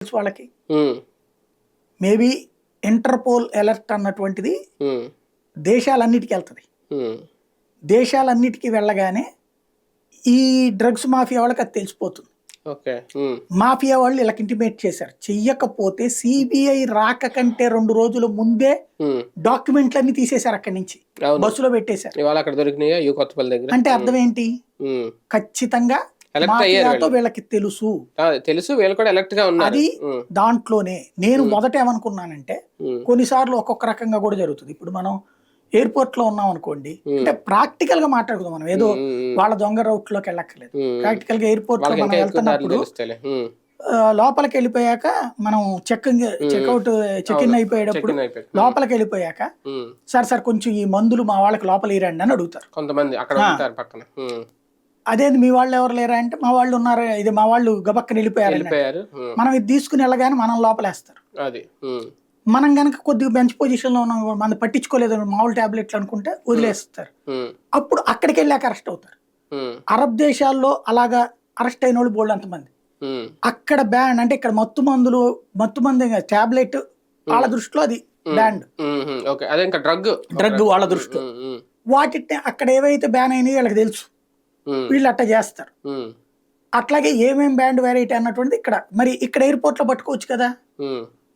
వాళ్ళకి maybe interpole alert అన్నటువంటిది దేశాలన్నిటికీ వెళ్తుంది. దేశాలన్నిటికీ వెళ్ళగానే ఈ డ్రగ్స్ మాఫియా వాళ్ళకి అది తెలిసిపోతుంది. మాఫియా వాళ్ళు ఇలా ఇంటిమేట్ చేశారు, చెయ్యకపోతే సిబిఐ రాక కంటే 2 రోజుల ముందే డాక్యుమెంట్లన్నీ తీసేశారు, అక్కడి నుంచి బస్సులో పెట్టేశారు. అంటే అర్థం ఏంటి? ఖచ్చితంగా వీళ్ళకి తెలుసు వీళ్ళు కూడా ఎలక్ట్ గా ఉన్నారు. అది దాంట్లోనే నేను మొదట ఏమనుకున్నానంటే కొన్నిసార్లు ఒక్కొక్క రకంగా కూడా జరుగుతుంది. ఇప్పుడు మనం ఎయిర్పోర్ట్ లో ఉన్నాం అనుకోండి, అంటే ప్రాక్టికల్ గా మాట్లాడుకుందాం, మనం ఏదో వాళ్ళ దొంగ రౌట్ లోకి వెళ్ళక్కర్లేదు. ప్రాక్టికల్ గా ఎయిర్పోర్ట్ లో మనం వెళ్తున్నప్పుడు లోపలికి వెళ్ళిపోయాక మనం చెక్అవుట్ చెక్ ఇన్ అయిపోయేటప్పుడు లోపలికి వెళ్ళిపోయాక సార్ కొంచెం ఈ మందులు మా వాళ్ళకి లోపల ఇరండి అని అడుగుతారు కొంతమంది. అదేంది మీ వాళ్ళు ఎవరు లేరా అంటే మా వాళ్ళు ఉన్నారు, ఇది మా వాళ్ళు గబక్కని వెళ్ళిపోయారు. మనం ఇది తీసుకుని వెళ్ళగానే మనం లోపలేస్తారు. మనం గనక కొద్దిగా బెంచ్ పొజిషన్ లో ఉన్నాం, మనం పట్టించుకోలేదు మామూలు టాబ్లెట్లు అనుకుంటే వదిలేస్తారు. అప్పుడు అక్కడికి వెళ్ళాక అరెస్ట్ అవుతారు. అరబ్ దేశాల్లో అలాగా అరెస్ట్ అయిన వాళ్ళు బోల్డ్ అంతమంది. అక్కడ బ్యాండ్ అంటే ఇక్కడ మత్తు మంది టాబ్లెట్ వాళ్ళ దృష్టిలో అది బ్యాండ్, డ్రగ్ వాళ్ళ దృష్టిలో. వాటి అక్కడ ఏవైతే బ్యాన్ అయినాయో వీళ్ళకి తెలుసు, వీళ్ళు అట్లా చేస్తారు. అట్లాగే ఏమేం బ్యాండ్ వెరైటీ అన్నటువంటిది ఇక్కడ మరి ఇక్కడ ఎయిర్పోర్ట్ లో పట్టుకోవచ్చు కదా.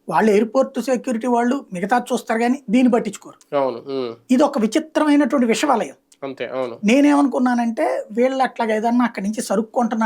వాళ్ళు ఎయిర్పోర్ట్ సెక్యూరిటీ వాళ్ళు మిగతా చూస్తారు కానీ దీన్ని పట్టించుకోరు. ఇది ఒక విచిత్రమైనటువంటి విషవాలయం. నేనేమనుకున్నానంటే వీళ్ళు అట్లాగా ఏదన్నా అక్కడి నుంచి సరుక్కుంటున్నారు